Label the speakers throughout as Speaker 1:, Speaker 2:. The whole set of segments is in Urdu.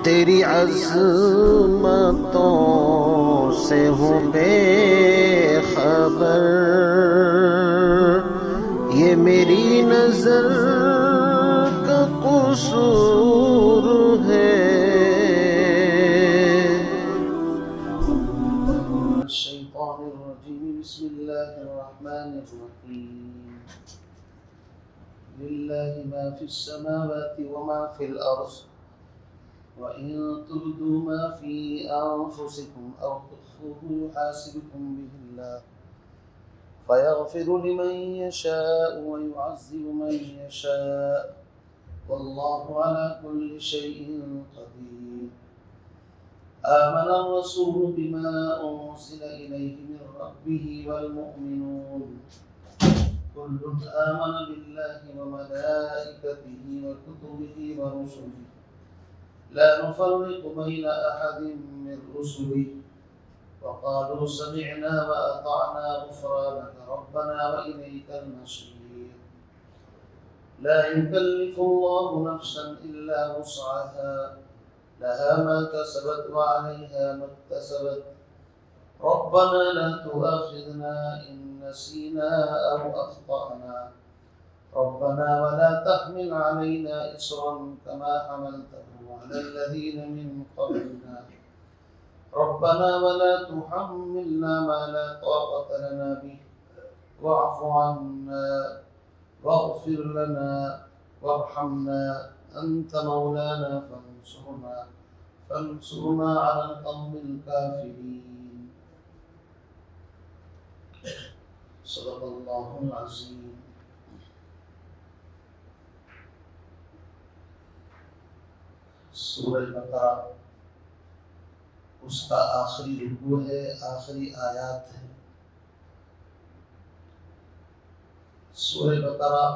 Speaker 1: تیری عظمتوں سے ہوں بے خبر، یہ میری نظر کا قصور ہے۔ الشیطان الرجیم، بسم اللہ الرحمن الرحیم۔ للہ ما فی السماوات وما فی الارض وَإِن تُبْدُوا مَا فِي أَنفُسِكُمْ أَوْ تُخْفُوهُ يُحَاسِبْكُم بِهِ اللَّهُ فَيَغْفِرُ لِمَن يَشَاءُ وَيُعَذِّبُ مَن يَشَاءُ وَاللَّهُ عَلَى كُلِّ شَيْءٍ قَدِيرٌ۔ آمَنَ الرَّسُولُ بِمَا أُنزِلَ إِلَيْهِ مِن رَّبِّهِ وَالْمُؤْمِنُونَ كُلٌّ آمَنَ بِاللَّهِ وَمَلَائِكَتِهِ وَكُتُبِهِ وَرُسُلِهِ لا نفرق بين أحد من رسله وقالوا سمعنا وأطعنا غفرانك ربنا وإليك المصير۔ لا يكلف الله نفسا إلا وسعها لها ما كسبت وعليها ما اكتسبت ربنا لا تؤاخذنا إن نسينا أو أخطأنا ربنا ولا تحمل علينا إصرا كما حملته على الذين من قبلنا ربنا ولا تحملنا ما لا طاقة لنا به واعف عنا واغفر لنا وارحمنا أنت مولانا فانصرنا على القوم الكافرين۔ صدق اللہ العظیم۔ سورہ بقرہ اس کا آخری رکوع ہے، آخری آیات ہے۔ سورہ بقرہ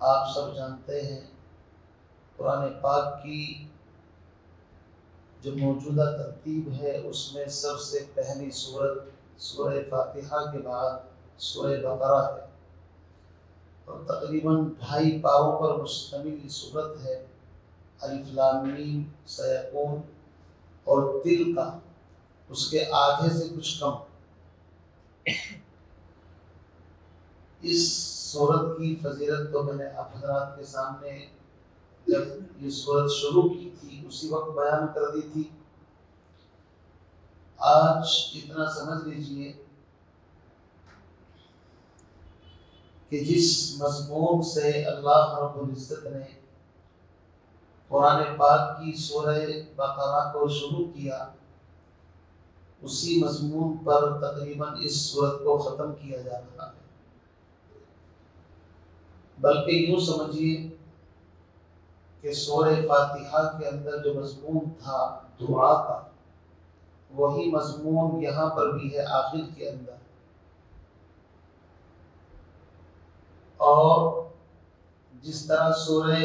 Speaker 1: آپ سب جانتے ہیں قرآن پاک کی جو موجودہ ترتیب ہے اس میں سب سے پہلی سورت سورہ فاتحہ کے بعد سورہ بقرہ ہے، اور تقریباً 2.5 پاروں پر مشتمل یہ صورت ہے۔ الف لام میم، سیکون اور تل کا اس کے آدھے سے کچھ کم۔ اس صورت کی فضیلت تو میں نے آپ حضرات کے سامنے جب یہ صورت شروع کی تھی اسی وقت بیان کر دی تھی۔ آج اتنا سمجھ لیجئے کہ جس مضمون سے اللہ رب العزت نے قرآن پاک کی سورہ بقرہ کو شروع کیا اسی مضمون پر تقریباً اس سورت کو ختم کیا جا رہا ہے۔ بلکہ یوں سمجھیے کہ سورہ فاتحہ کے اندر جو مضمون تھا دعا کا، وہی مضمون یہاں پر بھی ہے آخر کے اندر۔ اور جس طرح سورہ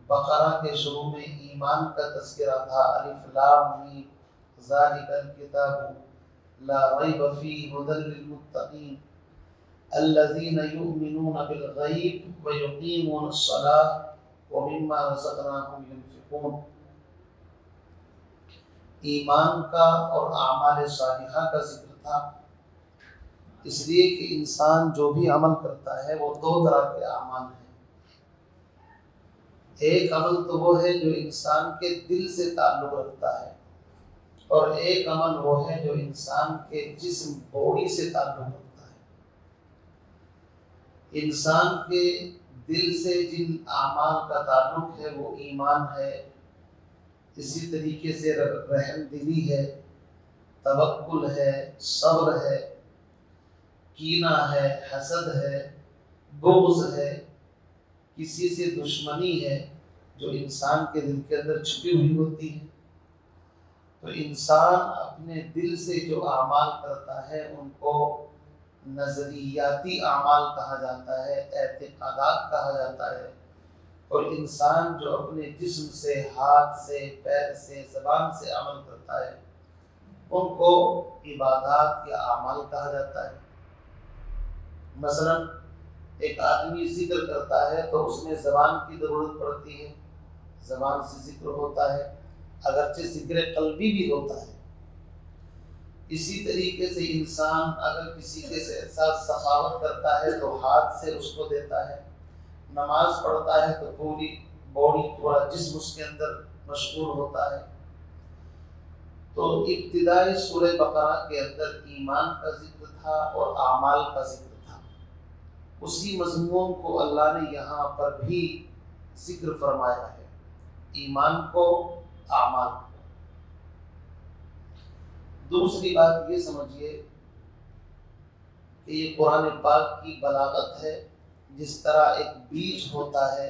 Speaker 1: بقرہ کے شروع میں ایمان کا تذکرہ تھا، الف لام میم ذالک الکتاب لا ریب فیہ ھدی للمتقین الذین یؤمنون بالغیب ویقیمون الصلاۃ ومما رزقناہم ینفقون۔ ایمان کا اور اعمال صالحہ کا ذکر تھا، اس لیے کہ انسان جو بھی عمل کرتا ہے وہ 2 طرح کے اعمال ہیں۔ ایک عمل تو وہ ہے جو انسان کے دل سے تعلق رکھتا ہے، اور ایک عمل وہ ہے جو انسان کے جسم باڈی سے تعلق رکھتا ہے۔ انسان کے دل سے جن اعمال کا تعلق ہے وہ ایمان ہے، اسی طریقے سے رحم دلی ہے، توکل ہے، صبر ہے، کینہ ہے، حسد ہے، بغض ہے، کسی سے دشمنی ہے جو انسان کے دل کے اندر چھپی ہوئی ہوتی ہے۔ تو انسان اپنے دل سے جو اعمال کرتا ہے ان کو نظریاتی اعمال کہا جاتا ہے، اعتقادات کہا جاتا ہے، اور انسان جو اپنے جسم سے، ہاتھ سے، پیر سے، زبان سے عمل کرتا ہے ان کو عبادات یا اعمال کہا جاتا ہے۔ مثلا ایک آدمی ذکر کرتا ہے تو اس میں زبان کی ضرورت پڑتی ہے، زبان سے ذکر ہوتا ہے، اگرچہ ذکر قلبی بھی ہوتا ہے۔ اسی طریقے سے انسان اگر کسی کے ساتھ سخاوت کرتا ہے تو ہاتھ سے اس کو دیتا ہے، نماز پڑھتا ہے تو پوری باڈی، پورا جسم اس کے اندر مشغول ہوتا ہے۔ تو ابتدائی سورہ بقرہ کے اندر ایمان کا ذکر تھا اور اعمال کا ذکر تھا، اسی مضمون کو اللہ نے یہاں پر بھی ذکر فرمایا ہے، ایمان کو، اعمال کو۔ دوسری بات یہ سمجھیے کہ یہ قرآن پاک کی بلاغت ہے، جس طرح ایک بیج ہوتا ہے،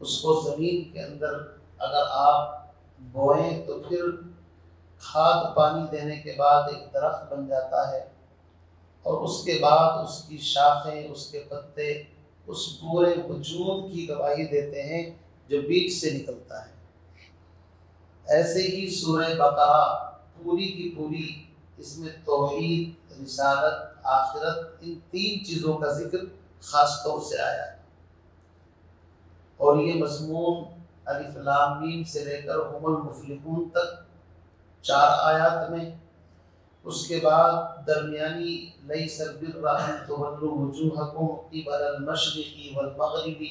Speaker 1: اس کو زمین کے اندر اگر آپ بوئیں تو پھر کھاد پانی دینے کے بعد ایک درخت بن جاتا ہے، اور اس کے بعد اس کی شاخیں، اس کے پتے اس پورے وجود کی گواہی دیتے ہیں جو بیج سے نکلتا ہے۔ ایسے ہی سورہ بقرہ پوری کی پوری، اس میں توحید، رسالت، آخرت، ان تین چیزوں کا ذکر خاص طور سے آیا ہے، اور یہ مضمون الف لام میم سے لے کر هم المفلحون تک 4 آیات میں۔ اس کے بعد درمیانی لیس البر ان تولوا وجوهکم قبل المشرق والمغرب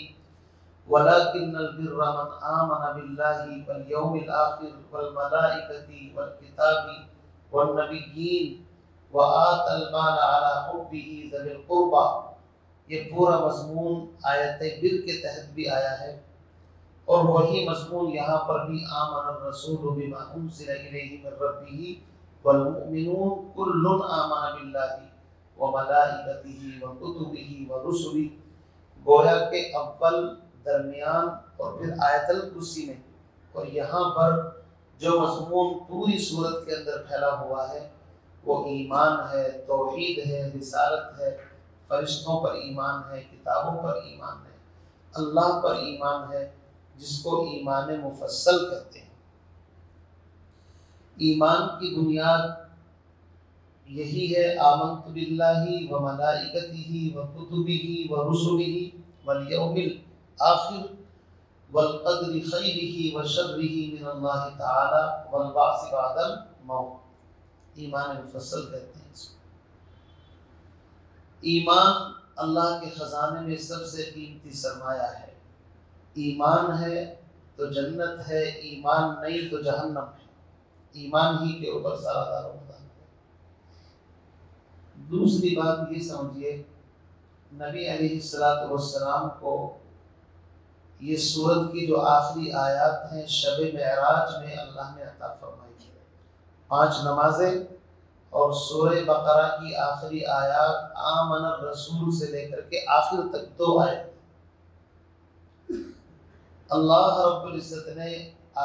Speaker 1: ولكن البر من آمن بالله واليوم الآخر والملائكة والكتاب والنبيين وآتى المال على حبه ذوي القربى۔ یہ پورا مضمون آیت بر کے تحت بھی آیا ہے، اور وہی مضمون یہاں پر بھی آمن الرسول بما انزل الیہ من ربہ والمؤمنون کل آمن باللہ وملائکتہ وکتبہ ورسلہ۔ گویا کہ اول، درمیان اور پھر آیت الکرسی میں، اور یہاں پر جو مضمون پوری صورت کے اندر پھیلا ہوا ہے وہ ایمان ہے، توحید ہے، رسالت ہے، فرشتوں پر ایمان ہے، کتابوں پر ایمان ہے، اللہ پر ایمان ہے، جس کو ایمان مفصل کہتے ہیں۔ ایمان کی بنیاد یہی ہے، آمنت باللہ وملائکتہ وکتبہ ورسلہ والیوم الآخر والقدر خیرہ وشرہ من اللہ تعالی والبعث بعد الموت۔ ایمان مفصل کہتے ہیں اس کو۔ ایمان اللہ کے خزانے میں سب سے قیمتی سرمایہ ہے۔ ایمان ہے تو جنت ہے، ایمان نہیں تو جہنم ہے۔ ایمان ہی کے اوپر سارا دار و مدار ہے۔ دوسری بات یہ سمجھیے، نبی علیہ السلام کو یہ سورت کی جو آخری آیات ہیں شب معراج میں اللہ نے عطا فرمائی ہے، 5 نمازیں، اور سورہ بقرہ کی آخری آیات آمن الرسول سے لے کر کے آخر تک 2 آیات۔ اللہ رب العزت نے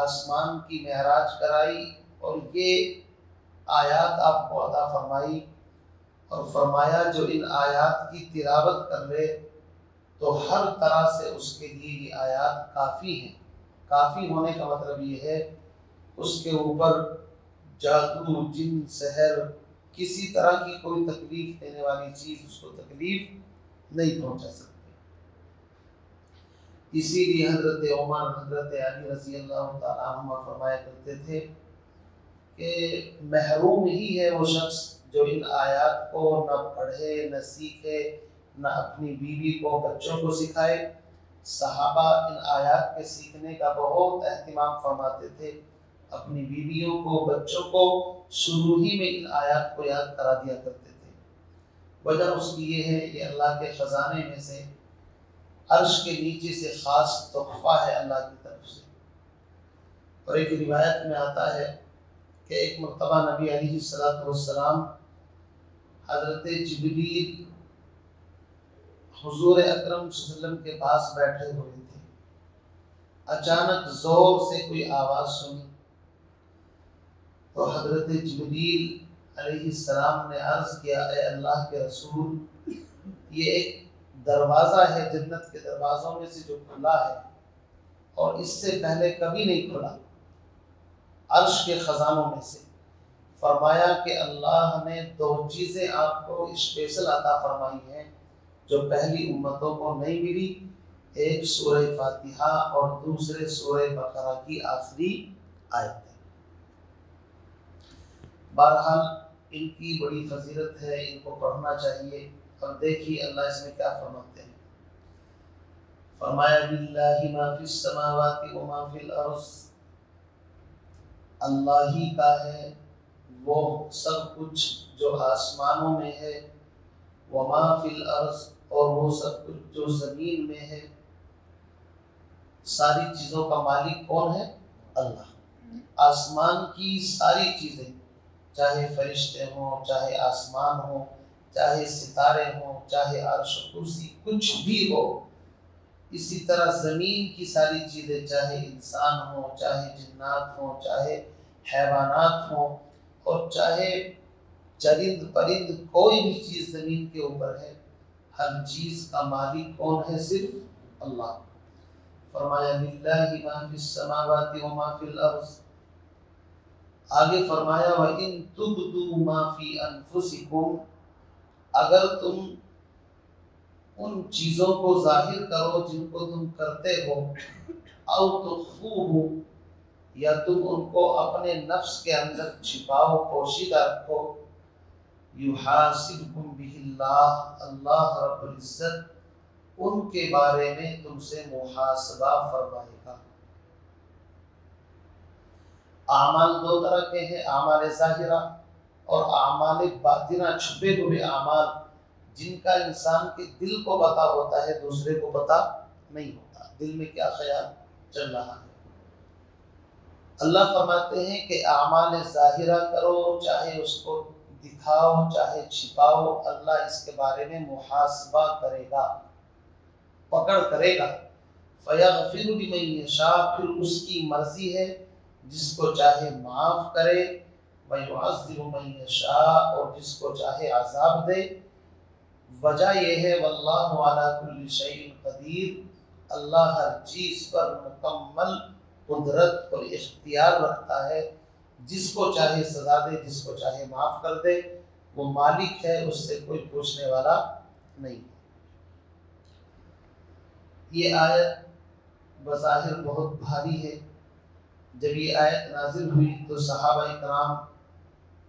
Speaker 1: آسمان کی معراج کرائی اور یہ آیات آپ کو عطا فرمائی، اور فرمایا جو ان آیات کی تلاوت کر لے تو ہر طرح سے اس کے لیے یہ آیات کافی ہیں۔ کافی ہونے کا مطلب یہ ہے اس کے اوپر جادو، جن، سحر، کسی طرح کی کوئی تکلیف دینے والی چیز اس کو تکلیف نہیں پہنچا سکتی۔ اسی لیے حضرت عمر، حضرت علی رضی اللہ تعالیٰ عنہ فرمایا کرتے تھے کہ محروم ہی ہے وہ شخص جو ان آیات کو نہ پڑھے، نہ سیکھے، نہ اپنی بیوی کو، بچوں کو سکھائے۔ صحابہ ان آیات کے سیکھنے کا بہت اہتمام فرماتے تھے، اپنی بیویوں کو، بچوں کو شروع ہی میں ان آیات کو یاد کرا دیا کرتے تھے۔ وجہ اس کی یہ ہے، یہ اللہ کے خزانے میں سے، عرش کے نیچے سے خاص تحفہ ہے اللہ کی طرف سے۔ اور ایک روایت میں آتا ہے کہ ایک مرتبہ نبی علیہ السلام حضرت جبریل حضور اکرم صلی اللہ علیہ وسلم کے پاس بیٹھے ہوئے تھے، اچانک زور سے کوئی آواز سنی تو حضرت جبریل علیہ السلام نے عرض کیا، اے اللہ کے رسول، یہ ایک دروازہ ہے جنت کے دروازوں میں سے جو کھلا ہے، اور اس سے پہلے کبھی نہیں کھلا، عرش کے خزانوں میں سے۔ فرمایا کہ اللہ نے 2 چیزیں آپ کو اسپیشل عطا فرمائی ہیں، جو پہلی امتوں کو نہیں ملی، ایک سورہ فاتحہ اور دوسرے سورہ بقرہ کی آخری آیت ہے۔ بہرحال ان کی بڑی فضیلت ہے، ان کو پڑھنا چاہیے۔ اب دیکھیے اللہ اس میں کیا فرماتے ہیں۔ فرمایا للہ ما فی السماوات و ما فی الارض، اللہ ہی کا ہے وہ سب کچھ جو آسمانوں میں ہے، وما فی الارض اور وہ سب کچھ جو زمین میں ہے۔ ساری چیزوں کا مالک کون ہے؟ اللہ۔ آسمان کی ساری چیزیں، چاہے فرشتے ہوں، چاہے آسمان ہو، چاہے ستارے ہوں، چاہے عرش و کرسی، کچھ بھی ہو۔ اسی طرح زمین کی ساری چیزیں، چاہے انسان ہوں، چاہے جنات ہوں، چاہے حیوانات ہوں، اور چاہے چرند پرند، کوئی بھی چیز زمین کے اوپر ہے، ہر چیز کا مالک کون ہے؟ صرف اللہ۔ فرمایا للہ ما فی السماوات و ما فی الارض۔ آگے فرمایا وَإِن تُبْدُوا مَا فِي أَنفُسِكُمْ، اگر تم ان چیزوں کو ظاہر کرو جن کو تم کرتے ہو، او تخفوہ، یا تم ان کو اپنے نفس کے اندر چھپاؤ، پوشیدہ رکھو، یحاسبکم بہ اللہ، اللہ رب العزت ان کے بارے میں تم سے محاسبہ فرمائے گا۔ اعمال دو طرح کے ہیں، اعمال ظاہرہ اور اعمال باطنہ، چھپے ہوئے اعمال جن کا انسان کے دل کو پتہ ہوتا ہے، دوسرے کو پتہ نہیں ہوتا دل میں کیا خیال چل رہا ہے۔ اللہ فرماتے ہیں کہ اعمال ظاہرہ کرو، چاہے اس کو دکھاؤ چاہے چھپاؤ، اللہ اس کے بارے میں محاسبہ کرے گا، پکڑ کرے گا۔ فَيَغْفِرُ لِمَن يَشَاءُ، پھر اس کی مرضی ہے جس کو چاہے معاف کرے، وَيُعَذِّبُ مَن يَشَاءُ، اور جس کو چاہے عذاب دے۔ وجہ یہ ہے وَاللَّهُ عَلَى كُلِّ شَيْءٍ قَدِيرٌ، اللہ ہر چیز پر مکمل قدرت اور اختیار رکھتا ہے، جس کو چاہے سزا دے، جس کو چاہے معاف کر دے، وہ مالک ہے، اس سے کوئی پوچھنے والا نہیں۔ یہ آیت بظاہر بہت بھاری ہے۔ جب یہ آیت نازل ہوئی تو صحابہ کرام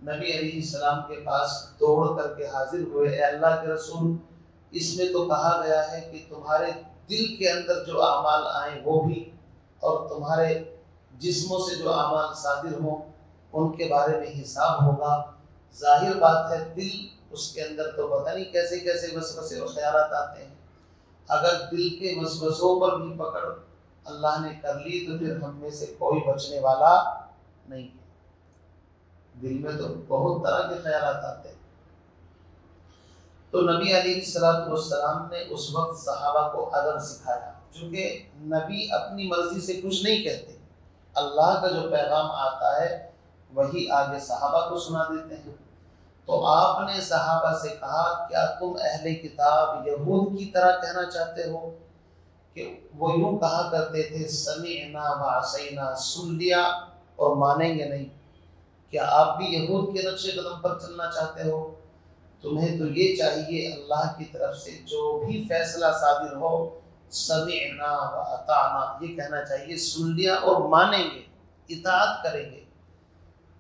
Speaker 1: نبی علیہ السلام کے پاس دوڑ کر کے حاضر ہوئے، اے اللہ کے رسول، اس میں تو کہا گیا ہے کہ تمہارے دل کے اندر جو اعمال آئیں وہ بھی، اور تمہارے جسموں سے جو اعمال صادر ہوں ان کے بارے میں حساب ہوگا۔ ظاہر بات ہے دل، اس کے اندر تو پتہ نہیں کیسے کیسے وسوسے اور خیالات آتے ہیں۔ اگر دل کے وسوسوں پر بھی پکڑ اللہ نے کر لی تو پھر ہم میں سے کوئی بچنے والا نہیں ہے۔ دل میں تو بہت طرح کے خیالات آتے ہیں۔ تو نبی علیہ السلام نے اس وقت صحابہ کو ادب سکھایا، چونکہ نبی اپنی مرضی سے کچھ نہیں کہتے، اللہ کا جو پیغام آتا ہے وہی آگے صحابہ کو سنا دیتے ہیں۔ تو آپ نے صحابہ سے کہا کیا تم اہل کتاب یہود کی طرح کہنا چاہتے ہو کہ وہ یوں کہا کرتے تھے سمعنا وعصینا، سن لیا اور مانیں گے نہیں؟ کیا آپ بھی یہود کے نقش قدم پر چلنا چاہتے ہو؟ تمہیں تو یہ چاہیے اللہ کی طرف سے جو بھی فیصلہ صادر ہو سمعنا واطعنا، یہ کہنا چاہیے سن لیا اور مانیں گے، اطاعت کریں گے۔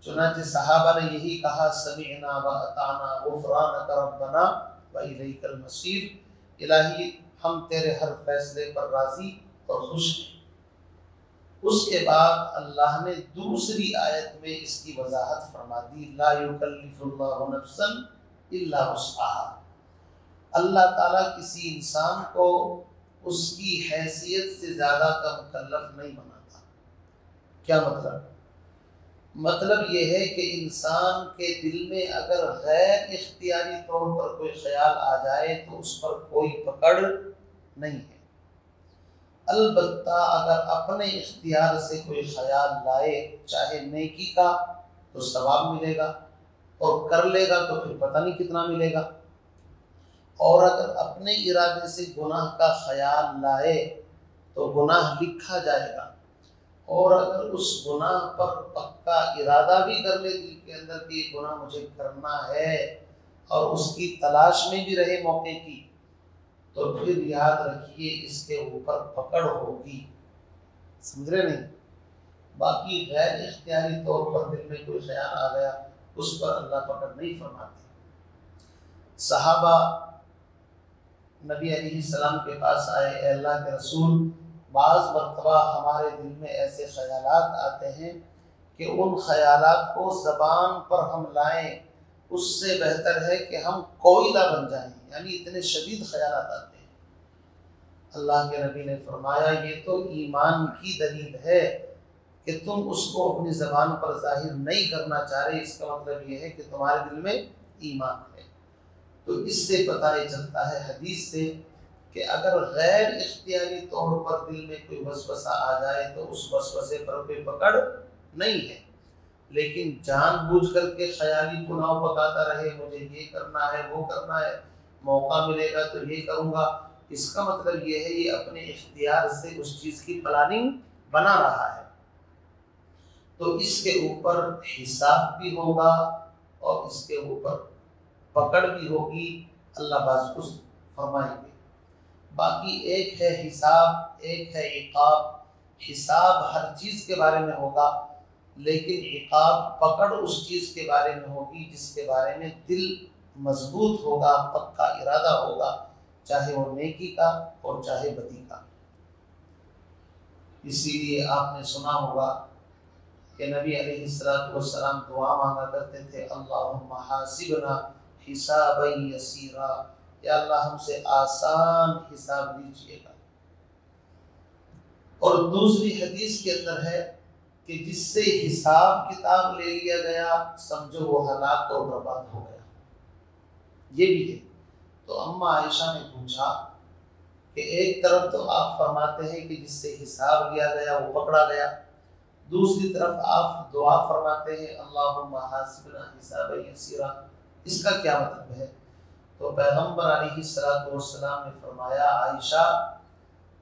Speaker 1: چنانچہ صحابہ نے یہی کہا سمعنا واطعنا غفرانک ربنا والیک المصیر، الہی ہم تیرے ہر فیصلے پر راضی اور خوش ہیں۔ اس کے بعد اللہ نے دوسری آیت میں اس کی وضاحت فرما دی، لا یکلف اللہ نفسا الا وسعها، اللہ تعالیٰ کسی انسان کو اس کی حیثیت سے زیادہ کا مکلف نہیں بناتا۔ کیا مطلب؟ مطلب یہ ہے کہ انسان کے دل میں اگر غیر اختیاری طور پر کوئی خیال آ جائے تو اس پر کوئی پکڑ نہیں ہے۔ البتہ اگر اپنے اختیار سے کوئی خیال لائے چاہے نیکی کا تو ثواب ملے گا، اور کر لے گا تو پھر پتہ نہیں کتنا ملے گا، اور اگر اپنے ارادے سے گناہ کا خیال لائے تو گناہ لکھا جائے گا، اور اگر اس گناہ پر پکا ارادہ بھی کر لے دل کے اندر کہ یہ گناہ مجھے کرنا ہے، اور اس کی تلاش میں بھی رہے موقع کی، تو پھر یاد رکھیے اس کے اوپر پکڑ ہوگی، سمجھ رہے نہیں؟ باقی غیر اختیاری طور پر دل میں کوئی خیال آ گیا اس پر اللہ پکڑ نہیں فرماتے۔ صحابہ نبی علیہ السلام کے پاس آئے، اے اللہ کے رسول، بعض مرتبہ ہمارے دل میں ایسے خیالات آتے ہیں کہ ان خیالات کو زبان پر ہم لائیں اس سے بہتر ہے کہ ہم کوئلہ بن جائیں، یعنی اتنے شدید خیالات آتے ہیں۔ اللہ کے نبی نے فرمایا یہ تو ایمان کی دلیل ہے کہ تم اس کو اپنی زبان پر ظاہر نہیں کرنا چاہ رہے، اس کا مطلب یہ ہے کہ تمہارے دل میں ایمان ہے۔ تو اس سے پتہ یہ چلتا ہے حدیث سے کہ اگر غیر اختیاری طور پر دل میں کوئی وسوسہ آ جائے تو اس وسوسے پر کوئی پکڑ نہیں ہے، لیکن جان بوجھ کر کے خیالی پلاؤ پکاتا رہے، مجھے یہ کرنا ہے وہ کرنا ہے، موقع ملے گا تو یہ کروں گا، اس کا مطلب یہ ہے یہ اپنے اختیار سے اس چیز کی پلاننگ بنا رہا ہے، تو اس کے اوپر حساب بھی ہوگا اور اس کے اوپر پکڑ بھی ہوگی، اللہ باز کچھ فرمائیں گے۔ باقی ایک ہے حساب، ایک ہے عقاب۔ حساب ہر چیز کے بارے میں ہوگا، لیکن عقاب پکڑ اس چیز کے بارے میں ہوگی جس کے بارے میں دل مضبوط ہوگا، پکا ارادہ ہوگا، چاہے وہ نیکی کا اور چاہے بدی کا۔ اسی لیے آپ نے سنا ہوگا کہ نبی علیہ السلام دعا مانگا کرتے تھے، اللہم حاسبنا حسابا یسیرا، یا اللہ ہم سے آسان حساب دیجیے گا۔ اور دوسری حدیث کے اندر ہے کہ جس سے حساب کتاب لے لیا گیا سمجھو وہ ہلاک اور برباد ہو گیا، یہ بھی ہے۔ تو اما عائشہ نے پوچھا کہ ایک طرف تو آپ فرماتے ہیں کہ جس سے حساب لیا گیا وہ پکڑا گیا، دوسری طرف آپ دعا فرماتے ہیں اللہم حاسبنا حسابا یسیرا، اس کا کیا مطلب ہے؟ تو پیغمبر علیہ السلام نے فرمایا، عائشہ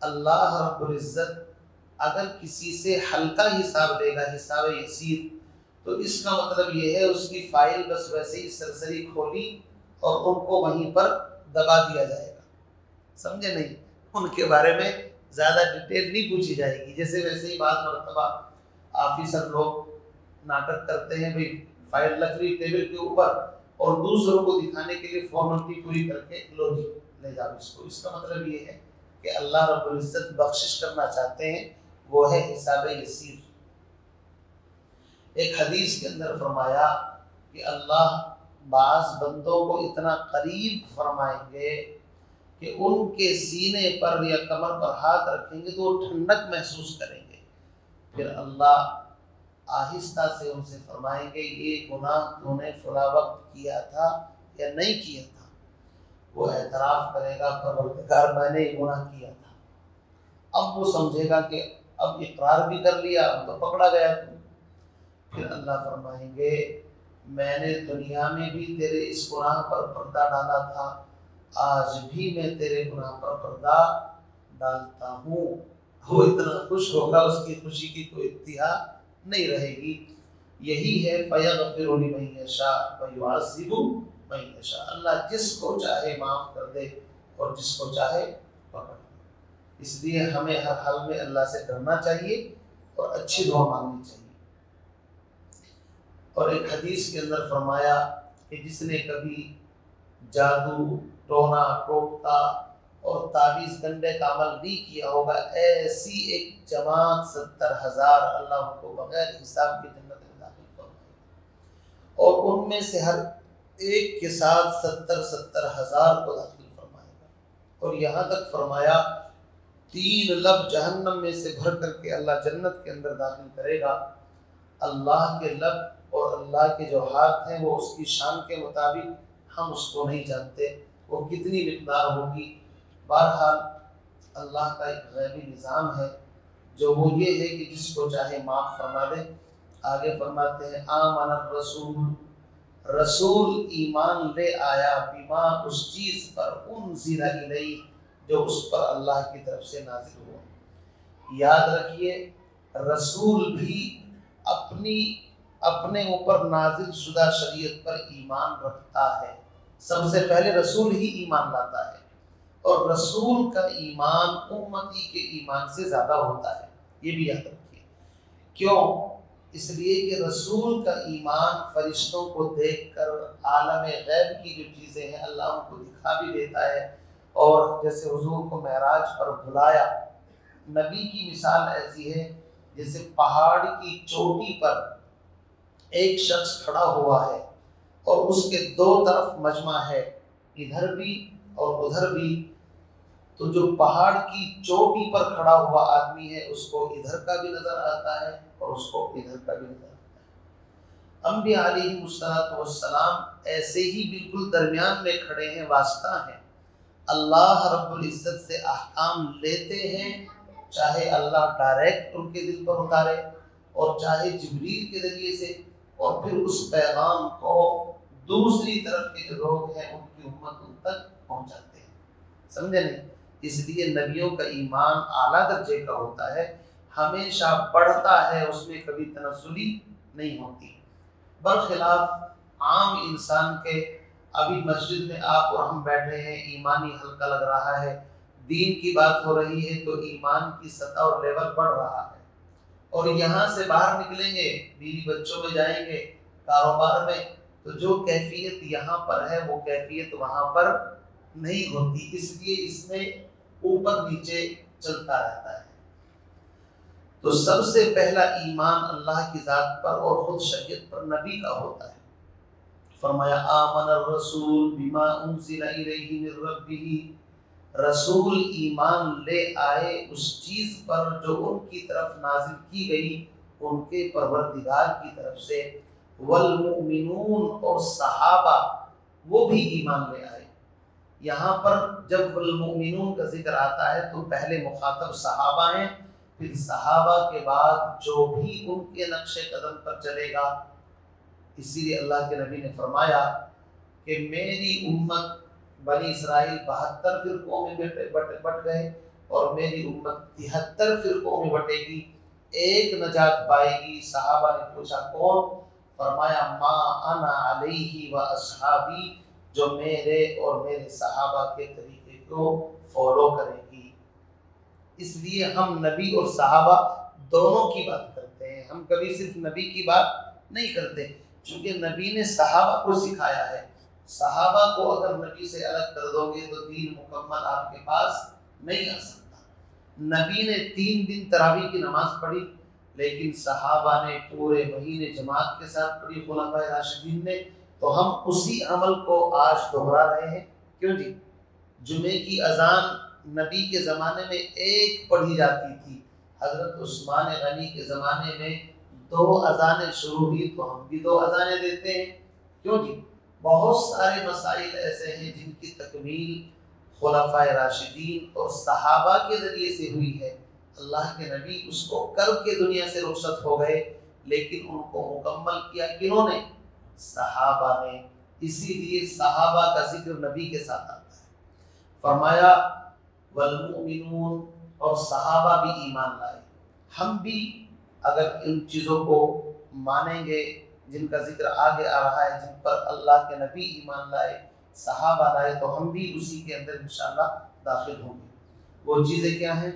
Speaker 1: اللہ رب العزت اگر کسی سے ہلکا حساب لے گا، حساب یسیر، تو اس کا مطلب یہ ہے اس کی فائل بس ویسے ہی سرسری کھولی اور ان کو وہیں پر دبا دیا جائے گا، سمجھے نہیں؟ ان کے بارے میں زیادہ ڈیٹیل نہیں پوچھی جائے گی۔ جیسے ویسے ہی بعض مرتبہ آفیسر لوگ ناٹک کرتے ہیں، بھئی فائل رکھ لی ٹیبل کے اوپر اور دوسروں کو دکھانے کے لیے فارمیلٹی پوری کر کے لو جی لے جاؤ اس کو، اس کا مطلب یہ ہے کہ اللہ رب العزت بخشش کرنا چاہتے ہیں، وہ ہے حساب یسیر۔ ایک حدیث کے اندر فرمایا کہ اللہ بعض بندوں کو اتنا قریب فرمائیں گے کہ ان کے سینے پر یا کمر پر ہاتھ رکھیں گے تو وہ ٹھنڈک محسوس کریں گے، پھر اللہ آہستہ سے ان سے فرمائیں گے یہ گناہ تو نے فلاں وقت کیا تھا یا نہیں کیا تھا؟ وہ اعتراف کرے گا پروردگار میں نے یہ گناہ کیا تھا۔ اب وہ سمجھے گا کہ اب اقرار بھی کر لیا، اب تو پکڑا گیا تم۔ پھر اللہ فرمائیں گے میں نے دنیا میں بھی تیرے اس گناہ پر پردہ ڈالا تھا، آج بھی میں تیرے گناہ پر پردہ ڈالتا ہوں۔ وہ اتنا خوش ہوگا، اس کی خوشی کی کوئی انتہا نہیں رہے گی۔ یہی ہے فَيَغْفِرُ لِمَن يَشَاءُ وَيُعَذِّبُ مَن يَشَاءُ، اللہ جس کو چاہے معاف کر دے اور جس کو چاہے پکڑ دے۔ اس لیے ہمیں ہر حال میں اللہ سے ڈرنا چاہیے اور اچھی دعا مانگنی چاہیے۔ اور ایک حدیث کے اندر فرمایا کہ جس نے کبھی جادو، ٹونا ٹوٹکا اور تعویذ گنڈے کا عمل نہیں کیا ہوگا، ایسی ایک جماعت 70,000 اللہ ان کو بغیر حساب کی جنت میں داخل فرمائے گا، اور ان میں سے ہر ایک کے ساتھ 70,000 کو داخل فرمائے گا، اور یہاں تک فرمایا 3 لب جہنم میں سے بھر کر کے اللہ جنت کے اندر داخل کرے گا۔ اللہ کے لب اور اللہ کے جو ہاتھ ہیں وہ اس کی شان کے مطابق ہم اس کو نہیں جانتے وہ کتنی مقدار ہوگی۔ بہرحال اللہ کا ایک غیبی نظام ہے جو وہ یہ ہے کہ جس کو چاہے معاف فرما دے۔ آگے فرماتے ہیں آمن الرسول، رسول ایمان لے آیا، بما اس چیز پر انزل الیہ جو اس پر اللہ کی طرف سے نازل ہوا۔ یاد رکھیے رسول بھی اپنے اوپر نازل شدہ شریعت پر ایمان رکھتا ہے، سب سے پہلے رسول ہی ایمان لاتا ہے، اور رسول کا ایمان امتی کے ایمان سے زیادہ ہوتا ہے، یہ بھی یاد رکھیے۔ کیوں؟ اس لیے کہ رسول کا ایمان فرشتوں کو دیکھ کر عالم غیب کی جو چیزیں ہیں اللہ ان کو دکھا بھی دیتا ہے، اور جیسے حضور کو معراج پر بلایا، نبی کی مثال ایسی ہے جیسے پہاڑ کی چوٹی پر ایک شخص کھڑا ہوا ہے اور اس کے دو طرف مجمع ہے، ادھر بھی اور ادھر بھی، تو جو پہاڑ کی چوٹی پر کھڑا ہوا آدمی ہے اس کو ادھر کا بھی نظر آتا ہے اور اس کو ادھر کا بھی نظر آتا ہے۔ انبیاء علیہ السلام ایسے ہی بالکل درمیان میں کھڑے ہیں، واسطہ ہیں، اللہ رب العزت سے احکام لیتے ہیں، چاہے اللہ ڈائریکٹ ان کے دل پر اتارے اور چاہے جبریل کے ذریعے سے، اور پھر اس پیغام کو دوسری طرف کے جو لوگ ہیں ان کی امت ان تک پہنچاتے ہیں، سمجھے نہیں؟ اس لیے نبیوں کا ایمان اعلیٰ درجے کا ہوتا ہے، ہمیشہ بڑھتا ہے، اس میں کبھی تنزلی نہیں ہوتی، برخلاف عام انسان کے۔ ابھی مسجد میں آپ اور ہم بیٹھے ہیں، ایمانی حلقہ لگ رہا ہے، دین کی بات ہو رہی ہے تو ایمان کی سطح اور لیول بڑھ رہا ہے، اور یہاں سے باہر نکلیں گے، بیوی بچوں میں جائیں گے، کاروبار میں، تو جو کیفیت یہاں پر ہے وہ کیفیت وہاں پر نہیں ہوتی، اس لیے اس میں اوپر نیچے چلتا رہتا ہے۔ تو سب سے پہلا ایمان اللہ کی ذات پر اور خود شریعت پر نبی کا ہوتا ہے۔ فرمایا آمن الرسول بما انزل الیہ من ربہ، رسول ایمان لے آئے اس چیز پر جو ان کی طرف نازل کی گئی ان کے پروردگار کی طرف سے، والمؤمنون، اور صحابہ وہ بھی ایمان لے آئے۔ یہاں پر جب والمؤمنون کا ذکر آتا ہے تو پہلے مخاطب صحابہ ہیں، پھر صحابہ کے بعد جو بھی ان کے نقش قدم پر چلے گا۔ اسی لیے اللہ کے نبی نے فرمایا کہ میری امت بنی اسرائیل 72 فرقوں میں بٹ گئے اور میری امت 73 فرقوں میں بٹے گی، ایک نجات پائے گی۔ صحابہ نے پوچھا کون؟ فرمایا ما انا علیہ و اصحابی، جو میرے اور میرے صحابہ کے طریقے کو فالو کرے گی۔ اس لیے ہم نبی اور صحابہ دونوں کی بات کرتے ہیں، ہم کبھی صرف نبی کی بات نہیں کرتے، چونکہ نبی نے صحابہ کو سکھایا ہے۔ صحابہ کو اگر نبی سے الگ کر دو گے تو دین مکمل آپ کے پاس نہیں آ سکتا۔ نبی نے 3 دن تراویح کی نماز پڑھی، لیکن صحابہ نے پورے مہینے جماعت کے ساتھ پڑھی، خلفائے راشدین نے، تو ہم اسی عمل کو آج دہرا رہے ہیں۔ کیوں جی؟ جمعے کی اذان نبی کے زمانے میں ایک پڑھی جاتی تھی، حضرت عثمان غنی کے زمانے میں 2 اذانیں شروع ہوئی تو ہم بھی 2 اذانیں دیتے ہیں۔ کیوں جی؟ بہت سارے مسائل ایسے ہیں جن کی تکمیل خلفائے راشدین اور صحابہ کے ذریعے سے ہوئی ہے۔ اللہ کے نبی اس کو کر کے دنیا سے رخصت ہو گئے، لیکن ان کو مکمل کیا کنہوں نے؟ صحابہ نے۔ اسی لیے صحابہ کا ذکر نبی کے ساتھ آتا ہے۔ فرمایا والمؤمنون، اور صحابہ بھی ایمان لائے۔ ہم بھی اگر ان چیزوں کو مانیں گے جن کا ذکر آگے آ رہا ہے، جن پر اللہ کے نبی ایمان لائے، صحابہ لائے، تو ہم بھی اسی کے اندر انشاءاللہ داخل ہوں گے۔ وہ چیزیں کیا ہیں؟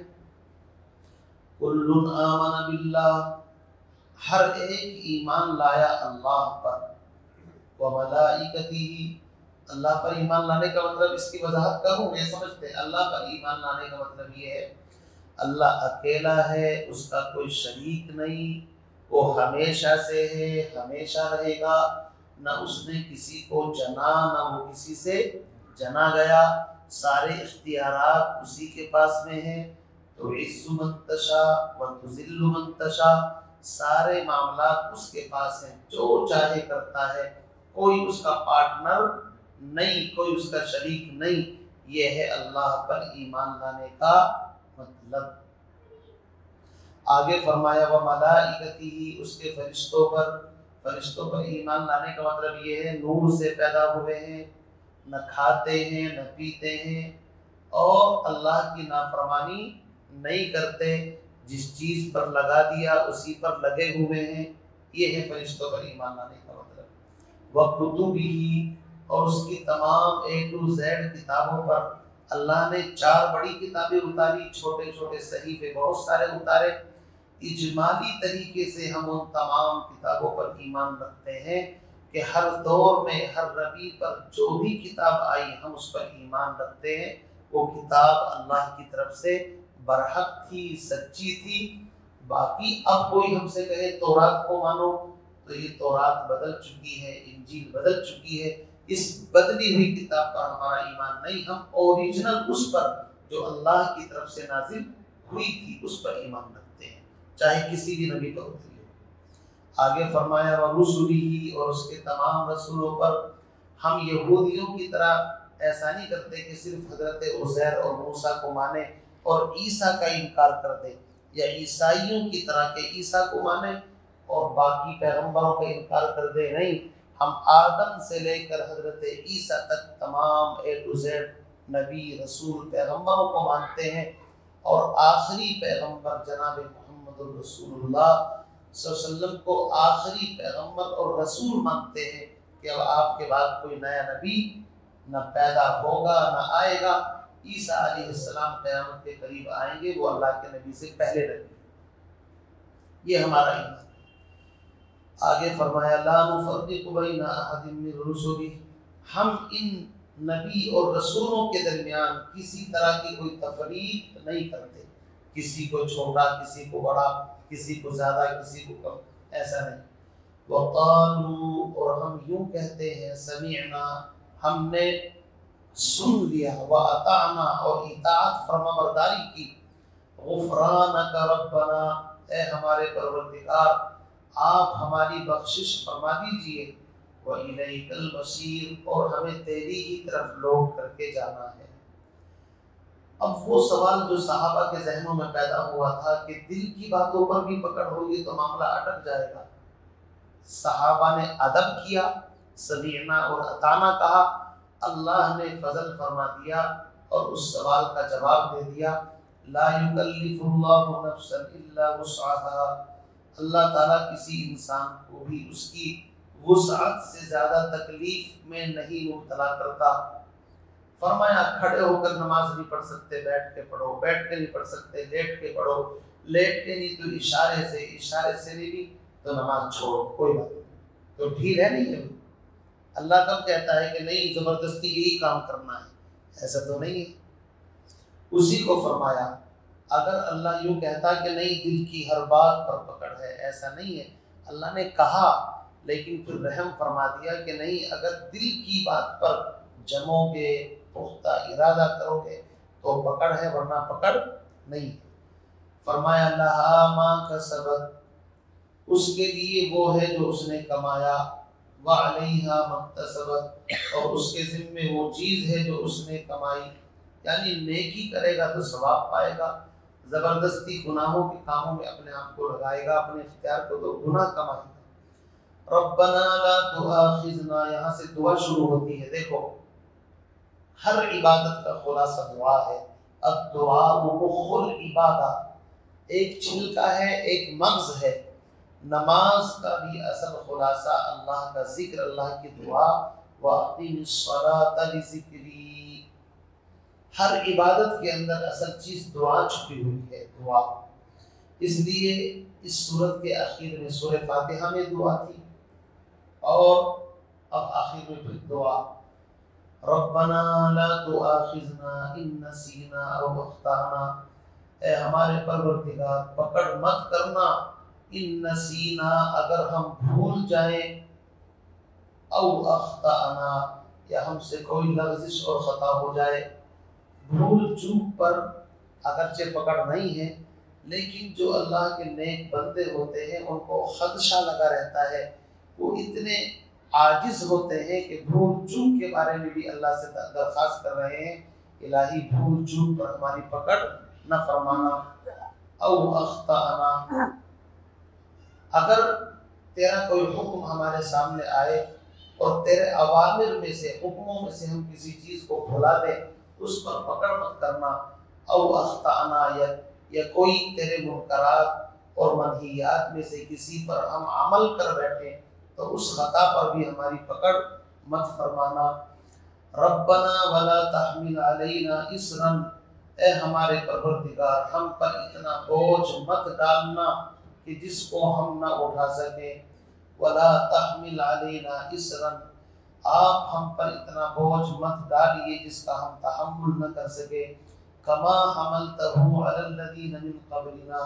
Speaker 1: کل آمن باللہ، ہر ایک ایمان لایا اللہ پر، وملائکتہ، اللہ پر ایمان لانے کا مطلب اس کی وضاحت کروں، یہ سمجھتے ہیں اللہ پر ایمان لانے کا مطلب یہ ہے اللہ اکیلا ہے، اس کا کوئی شریک نہیں، وہ ہمیشہ سے ہے، ہمیشہ رہے گا، نہ اس نے کسی کو جنا نہ وہ کسی سے جنا گیا، سارے اختیارات اسی کے پاس میں ہیں، تو عز من تشاء و تذل من تشاء، سارے معاملات اس کے پاس ہیں، جو چاہے کرتا ہے، کوئی اس کا پارٹنر نہیں، کوئی اس کا شریک نہیں۔ یہ ہے اللہ پر ایمان لانے کا مطلب۔ آگے فرمایا وملائکتہ، اس کے فرشتوں پر، فرشتوں پر ایمان لانے کا مطلب یہ ہے نور سے پیدا ہوئے ہیں، نہ کھاتے ہیں نہ پیتے ہیں، اور اللہ کی نافرمانی نہیں کرتے، جس چیز پر لگا دیا اسی پر لگے ہوئے ہیں، یہ ہے فرشتوں پر ایمان لانے کا مطلب۔ وکتبہ، اور اس کی تمام A to Z کتابوں پر، اللہ نے 4 بڑی کتابیں اتاری، چھوٹے چھوٹے صحیفے بہت سارے اتارے۔ اجمالی طریقے سے ہم ان تمام کتابوں پر ایمان رکھتے ہیں کہ ہر دور میں ہر نبی پر جو بھی کتاب آئی ہم اس پر ایمان رکھتے ہیں، وہ کتاب اللہ کی طرف سے برحق تھی، سچی تھی۔ باقی اب کوئی ہم سے کہے تورات کو مانو، تو یہ تورات بدل چکی ہے، انجیل بدل چکی ہے، اس بدلی ہوئی کتاب پر ہمارا ایمان نہیں، ہم اوریجنل اس پر جو اللہ کی طرف سے نازل ہوئی تھی اس پر ایمان رکھتے ہیں، چاہے کسی بھی نبی پر اتری ہو۔ آگے فرمایا وَرُسُلِهِ، اور اس کے تمام رسولوں پر۔ ہم یہودیوں کی طرح ایسا نہیں کرتے کہ صرف حضرت عزیر اور موسیٰ کو مانیں اور عیسیٰ کا انکار کر دیں، یا عیسائیوں کی طرح کہ عیسیٰ کو مانیں اور باقی پیغمبروں کا انکار کر دیں۔ نہیں، ہم آدم سے لے کر حضرت عیسیٰ تک تمام اے ٹو زیڈ نبی رسول پیغمبروں کو مانتے ہیں، اور آخری پیغمبر جناب محمد الرسول اللہ صلی اللہ علیہ وسلم کو آخری پیغمبر اور رسول مانتے ہیں کہ اب آپ کے بعد کوئی نیا نبی نہ پیدا ہوگا نہ آئے گا۔ عیسیٰ علیہ السلام قیامت کے قریب آئیں گے، وہ اللہ کے نبی سے پہلے نبی۔ یہ ہمارا ایمان ہے۔ آگے فرمایا لا نفرق بین احد من رسلہ، ہم ان نبی اور رسولوں کے درمیان کسی طرح کی کوئی تفریق نہیں کرتے، کسی کو چھوٹا کسی کو بڑا، کسی کو زیادہ کسی کو کم، ایسا نہیں۔ وقالوا، اور ہم یوں کہتے ہیں سمعنا، ہم نے سن لیا، واطعنا، اور اطاعت فرما برداری کی، غفرانک ربنا، اے ہمارے پروردگار آپ ہماری بخشش فرما دیجئے، وَإِلَيْكَ الْمَصِيرُ، اور ہمیں تیری ہی طرف لوٹ کر کے جانا ہے۔ اب وہ سوال جو صحابہ کے ذہنوں میں پیدا ہوا تھا کہ دل کی باتوں پر بھی پکڑ ہوگی تو معاملہ اٹک جائے گا، صحابہ نے ادب کیا، سمعنا اور اطعنا کہا، اللہ نے فضل فرما دیا اور اس سوال کا جواب دے دیا، لا یکلف اللہ نفسا الا وسعها، اللہ تعالیٰ کسی انسان کو بھی اس کی وسعت سے زیادہ تکلیف میں نہیں مبتلا کرتا۔ فرمایا کھڑے ہو کر نماز نہیں پڑھ سکتے بیٹھ کے پڑھو، بیٹھ کے نہیں پڑھ سکتے لیٹ کے پڑھو، لیٹ کے نہیں تو اشارے سے نہیں تو نماز چھوڑو، کوئی بات نہیں، تو ڈھیل ہے نہیں ہے۔ اللہ کب کہتا ہے کہ نہیں زبردستی یہی کام کرنا ہے، ایسا تو نہیں ہے۔ اسی کو فرمایا اگر اللہ یوں کہتا کہ نہیں دل کی ہر بات پر پکڑ ہے، ایسا نہیں ہے، اللہ نے کہا لیکن پھر رحم فرما دیا کہ نہیں اگر دل کی بات پر جمو گے، پختہ ارادہ کرو گے تو پکڑ ہے، ورنہ پکڑ نہیں ہے۔ فرمایا لہا ما کسبت، اس کے لیے وہ ہے جو اس نے کمایا، وعلیہا ما اکتسبت، اور اس کے ذمے وہ چیز ہے جو اس نے کمائی، یعنی نیکی کرے گا تو ثواب پائے گا، زبردستی گناہوں کے کاموں میں اپنے آپ کو لگائے گا، اپنے اختیار کو، تو گناہ کمائے گا۔ ربنا لا تؤاخذنا، یہاں سے دعا شروع ہوتی ہے۔ دیکھو ہر عبادت کا خلاصہ دعا ہے، الدعاء مخ العبادہ، ایک چھلکا ہے ایک مغز ہے۔ نماز کا بھی اصل خلاصہ اللہ کا ذکر، اللہ کی دعا، وَأَقِمِ الصَّلَاةَ لِذِكْرِي، ہر عبادت کے اندر اصل چیز دعا چھپی ہوئی ہے، دعا۔ اس لیے اس سورت کے آخر میں سورہ فاتحہ میں دعا تھی، اور اب آخر میں پھر دعا، ربنا لا تؤاخذنا ان نسینا او اخطانا، اے ہمارے پروردگار پکڑ مت کرنا، ان نسینا اگر ہم بھول جائیں، او اخطانا یا ہم سے کوئی لغزش اور خطا ہو جائے۔ بھول چوک پر اگرچہ پکڑ نہیں ہے، لیکن جو اللہ کے نیک بندے ہوتے ہیں ان کو خدشہ لگا رہتا ہے، وہ اتنے عاجز ہوتے ہیں کہ بھول چوک کے بارے میں بھی اللہ سے درخواست کر رہے ہیں، الہی بھول چوک پر ہماری پکڑ نہ فرمانا۔ او اخطانا، اگر تیرا کوئی حکم ہمارے سامنے آئے اور تیرے اوامر میں سے، حکموں میں سے ہم کسی چیز کو بھلا دیں، اس پر پکڑ مت کرنا۔ او اخطانا، یا کوئی تیرے منکرات اور منہیات میں سے کسی پر ہم عمل کر بیٹھیں تو اس خطا پر بھی ہماری پکڑ مت فرمانا۔ ربنا ولا تحمل علینا اسرا، اے ہمارے پروردگار ہم پر اتنا بوجھ مت ڈالنا کہ جس کو ہم نہ اٹھا سکیں، ولا تحمل علینا اسرا، آپ ہم پر اتنا بوجھ مت ڈالیے جس کا ہم تحمل نہ کر سکے، کما حملتہ علی الذین من قبلنا،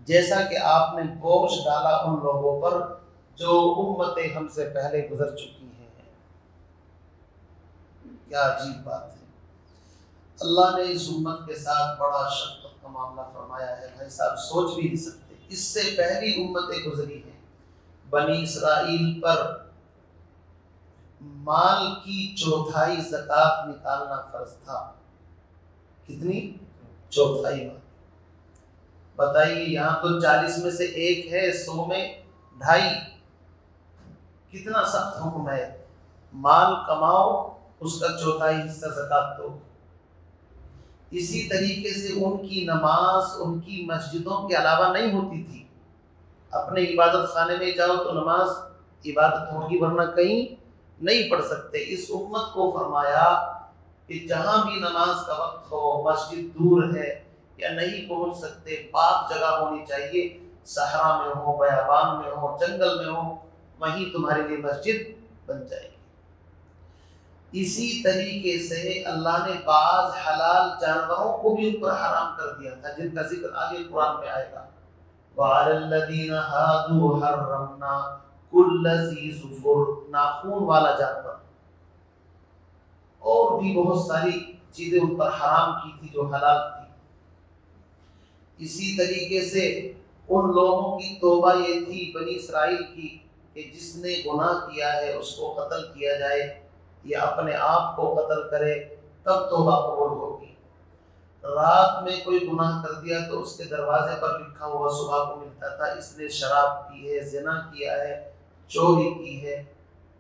Speaker 1: جیسا کہ آپ نے بوجھ ڈالا ان لوگوں پر جو امتیں ہم سے پہلے گزر چکی ہیں۔ کیا عجیب بات ہے، اللہ نے اس امت کے ساتھ بڑا شفقت کا معاملہ فرمایا ہے، بھائی صاحب سوچ بھی نہیں سکتے، اس سے پہلی امتیں گزری ہیں، بنی اسرائیل پر مال کی چوتھائی زکوٰۃ نکالنا فرض تھا، کتنی؟ چوتھائی مال، بتائیے یہاں تو 40 میں سے ایک ہے، 100 میں 2.5، کتنا سخت حکم ہے، مال کماؤ اس کا چوتھائی حصہ زکوٰۃ دو۔ اسی طریقے سے ان کی نماز ان کی مسجدوں کے علاوہ نہیں ہوتی تھی، اپنے عبادت خانے میں جاؤ تو نماز عبادت ہوگی ورنہ کہیں نہیں پڑھ سکتے۔ اس امت کو فرمایا کہ جہاں بھی نماز کا وقت ہو، مسجد دور ہے یا نہیں پہنچ سکتے، پاک جگہ ہونی چاہیے، صحرا میں ہو، بیابان میں ہو، جنگل میں ہو، وہیں تمہارے لیے مسجد بن جائے گی۔ اسی طریقے سے اللہ نے بعض حلال جانوروں کو بھی اوپر حرام کر دیا تھا، جن کا ذکر آگے قرآن میں آئے گا۔ وَعَلَى الَّذِينَ هَادُوا حَرَّمْنَا كُلَّ ذِي ظُفُرٍ، ناخون والا جانور، اور بھی بہت ساری چیزیں ان پر حرام کی تھی جو حلال تھی۔ اسی طریقے سے ان لوگوں کی توبہ یہ تھی بنی اسرائیل کی کہ جس نے گناہ کیا ہے اس کو قتل کیا جائے یا اپنے آپ کو قتل کرے تب توبہ قبول ہوگی۔ رات میں کوئی گناہ کر دیا تو اس کے دروازے پر لکھا ہوا صبح کو ملتا تھا، اس نے شراب پی ہے، زنا کیا ہے، چوری کی ہے،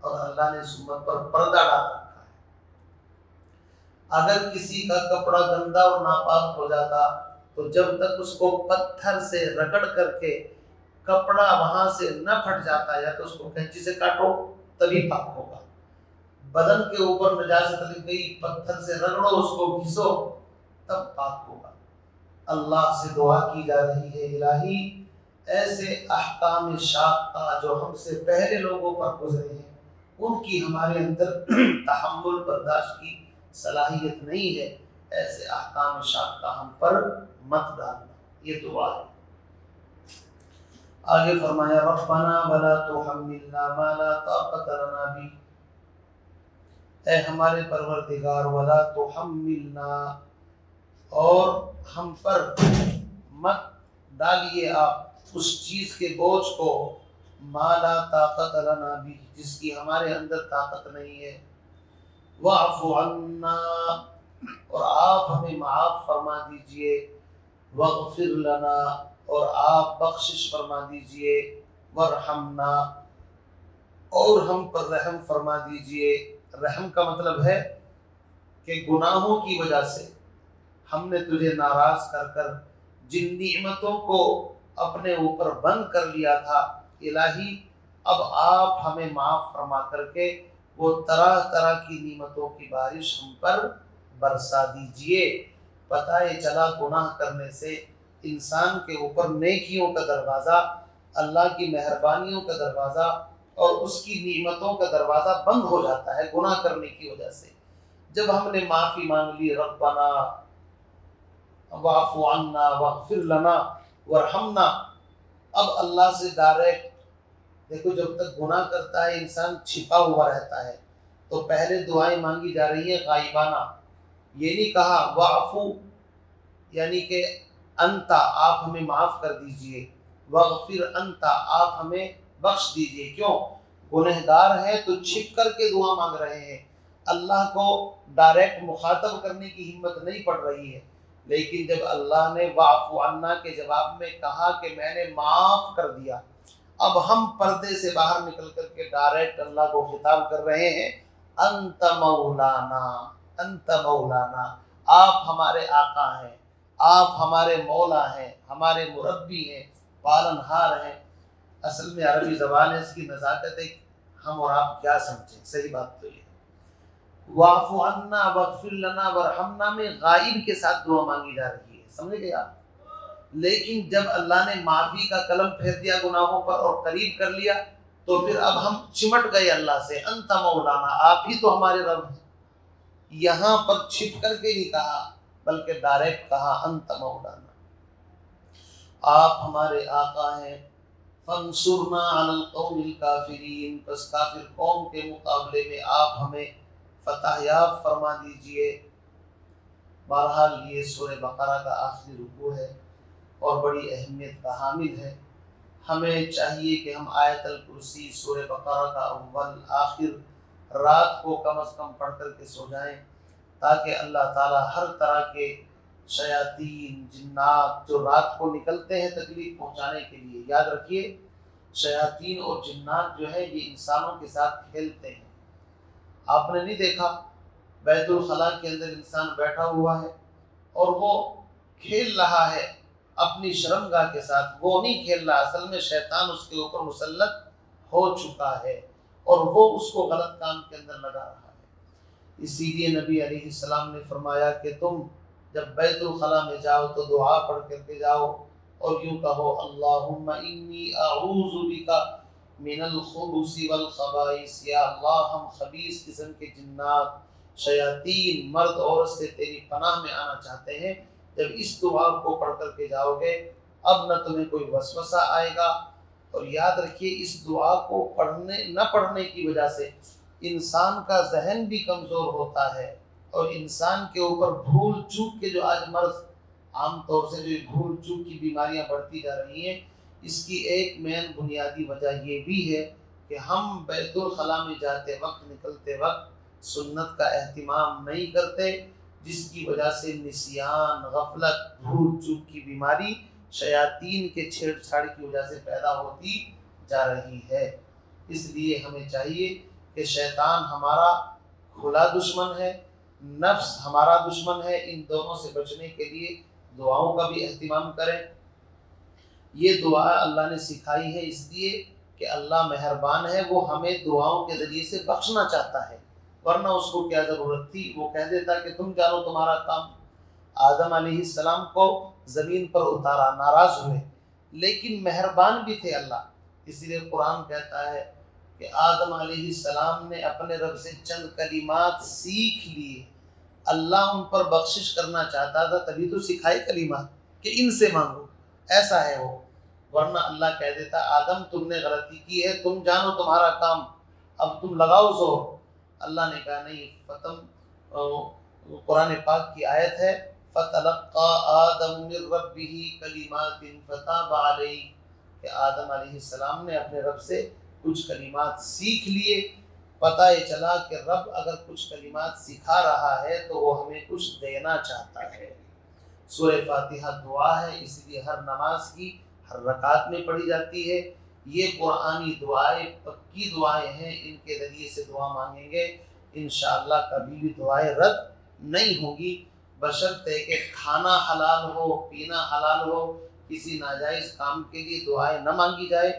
Speaker 1: اور اللہ نے اس امت پر پردہ ڈال رکھا ہے۔ اگر کسی کا کپڑا گندا اور ناپاک ہو جاتا تو جب تک اس کو پتھر سے رگڑ کر کے کپڑا وہاں سے نہ پھٹ جاتا یا تو اس کو کینچی سے کاٹو تبھی پاک ہوگا۔ بدن کے اوپر نجاست لگ گئی، پتھر سے رگڑو، اس کو گھسو، تب پاک ہوگا۔ اللہ سے دعا کی جا رہی ہے، الہی ایسے احکام شاقہ جو ہم سے پہلے لوگوں پر گزرے ہیں ان کی ہمارے اندر تحمل برداشت کی صلاحیت نہیں ہے، ایسے احکام شاقہ ہم پر مت ڈالنا، یہ دعا ہے۔ آگے فرمایا ربنا ولا تحملنا ما لا طاقت لنا به، اے ہمارے پروردگار ولا تحملنا، اور ہم پر مت ڈالیے آپ اس چیز کے بوجھ کو، ما لا طاقت لنا بھی، جس کی ہمارے اندر طاقت نہیں ہے، واعف عنا، اور آپ ہمیں معاف فرما دیجئے، واغفر لنا، اور آپ بخشش فرما دیجئے، وارحمنا، اور ہم پر رحم فرما دیجئے۔ رحم کا مطلب ہے کہ گناہوں کی وجہ سے ہم نے تجھے ناراض کر کر جن نعمتوں کو اپنے اوپر بند کر لیا تھا، الہی اب آپ ہمیں معاف فرما کر کے وہ طرح طرح کی نعمتوں کی بارش ہم پر برسا دیجئے۔ پتہ یہ چلا گناہ کرنے سے انسان کے اوپر نیکیوں کا دروازہ، اللہ کی مہربانیوں کا دروازہ اور اس کی نعمتوں کا دروازہ بند ہو جاتا ہے گناہ کرنے کی وجہ سے۔ جب ہم نے معافی مانگ لی، ربنا واعف عنا واغفر لنا وارحمنا، اب اللہ سے ڈائریکٹ، دیکھو جب تک گناہ کرتا ہے انسان چھپا ہوا رہتا ہے تو پہلے دعائیں مانگی جا رہی ہیں غائبانہ، یہ نہیں کہا واعفو یعنی کہ انتا آپ ہمیں معاف کر دیجئے، واغفر انتا آپ ہمیں بخش دیجئے۔ کیوں؟ گنہگار ہیں تو چھپ کر کے دعا مانگ رہے ہیں، اللہ کو ڈائریکٹ مخاطب کرنے کی ہمت نہیں پڑ رہی ہے، لیکن جب اللہ نے واعف عنا کے جواب میں کہا کہ میں نے معاف کر دیا، اب ہم پردے سے باہر نکل کر کے ڈائریکٹ اللہ کو خطاب کر رہے ہیں، انت مولانا، انت مولانا، آپ ہمارے آقا ہیں، آپ ہمارے مولا ہیں، ہمارے مربی ہیں، پالن ہار ہیں۔ اصل میں عربی زبان ہے، اس کی نزاکت ہے، ہم اور آپ کیا سمجھیں، صحیح بات تو یہ ہے۔ واعف عنا واغفر لنا وارحمنا میں غائب کے ساتھ دعا مانگی جا رہی ہے، سمجھ گئے آپ؟ لیکن جب اللہ نے معافی کا کلم پھیر دیا گناہوں پر اور قریب کر لیا تو پھر اب ہم چمٹ گئے اللہ سے، انت مولانا، آپ ہی تو ہمارے رب ہیں۔ یہاں پر چھپ کر کے نہیں کہا بلکہ ڈائریکٹ کہا انت مولانا، آپ ہمارے آقا ہیں۔ فانصرنا علی القوم الکافرین، پس کافر قوم کے مقابلے میں آپ ہمیں فتح یاب فرما دیجئے۔ بہرحال یہ سورہ بقرہ کا آخری رکوع ہے اور بڑی اہمیت کا حامل ہے۔ ہمیں چاہیے کہ ہم آیت الکرسی سورہ بقرہ کا اول آخر رات کو کم از کم پڑھ کر کے سو جائیں، تاکہ اللہ تعالی ہر طرح کے شیاطین جنات جو رات کو نکلتے ہیں تکلیف پہنچانے کے لیے، یاد رکھیے شیاطین اور جنات جو ہے یہ انسانوں کے ساتھ کھیلتے ہیں۔ آپ نے نہیں دیکھا بیت الخلاء کے اندر انسان بیٹھا ہوا ہے اور وہ کھیل رہا ہے اپنی شرمگاہ کے ساتھ، وہ نہیں کھیل رہا، اصل میں شیطان اس کے اوپر مسلط ہو چکا ہے اور وہ اس کو غلط کام کے اندر لگا رہا ہے۔ اسی لیے نبی علیہ السلام نے فرمایا کہ تم جب بیت الخلاء میں جاؤ تو دعا پڑھ کر کے جاؤ اور یوں کہو اللہم انی اعوذ بک من الخبث والخبائث، یا اللہ ہم خبیث قسم کے جنات، شیاطین، مرد عورت سے تیری پناہ میں آنا چاہتے ہیں۔ جب اس دعا کو پڑھ کر کے جاؤ گے اب نہ تمہیں کوئی وسوسہ آئے گا۔ اور یاد رکھیے اس دعا کو نہ پڑھنے کی وجہ سے انسان کا ذہن بھی کمزور ہوتا ہے اور انسان کے اوپر بھول چوک کے جو آج مرض عام طور سے جو بھول چوک کی بیماریاں بڑھتی جا رہی ہیں، اس کی ایک مین بنیادی وجہ یہ بھی ہے کہ ہم بیت الخلاء میں جاتے وقت نکلتے وقت سنت کا اہتمام نہیں کرتے، جس کی وجہ سے نسیان، غفلت، بھول چوک کی بیماری شیاطین کے چھیڑ چھاڑ کی وجہ سے پیدا ہوتی جا رہی ہے۔ اس لیے ہمیں چاہیے کہ شیطان ہمارا کھلا دشمن ہے، نفس ہمارا دشمن ہے، ان دونوں سے بچنے کے لیے دعاؤں کا بھی اہتمام کریں۔ یہ دعا اللہ نے سکھائی ہے اس لیے کہ اللہ مہربان ہے، وہ ہمیں دعاؤں کے ذریعے سے بخشنا چاہتا ہے، ورنہ اس کو کیا ضرورت تھی، وہ کہہ دیتا کہ تم جانو تمہارا کام۔ آدم علیہ السلام کو زمین پر اتارا، ناراض ہوئے، لیکن مہربان بھی تھے اللہ، اس لیے قرآن کہتا ہے کہ آدم علیہ السلام نے اپنے رب سے چند کلمات سیکھ لیے، اللہ ان پر بخشش کرنا چاہتا تھا تبھی تو سکھائے کلمات کہ ان سے مانگو، ایسا ہے وہ، ورنہ اللہ کہہ دیتا آدم تم نے غلطی کی ہے، تم جانو تمہارا کام، اب تم لگاؤ زور۔ اللہ نے کہا نہیں، ختم۔ قرآن پاک کی آیت ہے فَتَلَقَّى آدَمُ مِن رَبِّهِ كَلِمَاتٍ فَتَابَ عَلَيْهِ، کہ آدم علیہ السلام نے اپنے رب سے کچھ کلمات سیکھ لیے۔ پتہ یہ چلا کہ رب اگر کچھ کلمات سکھا رہا ہے تو وہ ہمیں کچھ دینا چاہتا ہے۔ سورہ فاتحہ دعا ہے، اس لیے ہر نماز کی ہر رکعت میں پڑھی جاتی ہے۔ یہ قرآنی دعائیں پکی دعائیں ہیں، ان کے ذریعے سے دعا مانگیں گے انشاءاللہ کبھی بھی دعائیں رد نہیں ہوں گی، بشرطے کہ کھانا حلال ہو، پینا حلال ہو، کسی ناجائز کام کے لیے دعائیں نہ مانگی جائے۔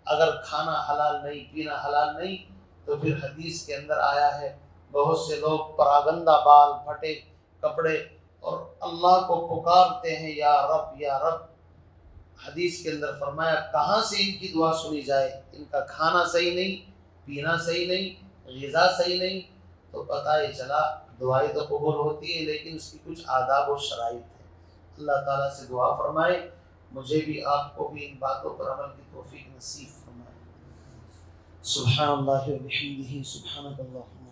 Speaker 1: اگر کھانا حلال نہیں، پینا حلال نہیں، تو پھر حدیث کے اندر آیا ہے بہت سے لوگ پراگندہ بال، پھٹے کپڑے اور اللہ کو پکارتے ہیں یا رب یا رب۔ حدیث کے اندر فرمایا کہاں سے ان کی دعا سنی جائے، ان کا کھانا صحیح نہیں، پینا صحیح نہیں، غذا صحیح نہیں، تو پتہ یہ چلا دعائیں تو قبول ہوتی ہے لیکن اس کی کچھ آداب و شرائط ہیں۔ اللہ تعالیٰ سے دعا فرمائے مجھے بھی آپ کو بھی ان باتوں پر عمل کی توفیق نصیب فرمائے۔ سبحان اللہ و بحمدہ، سبحانک اللہم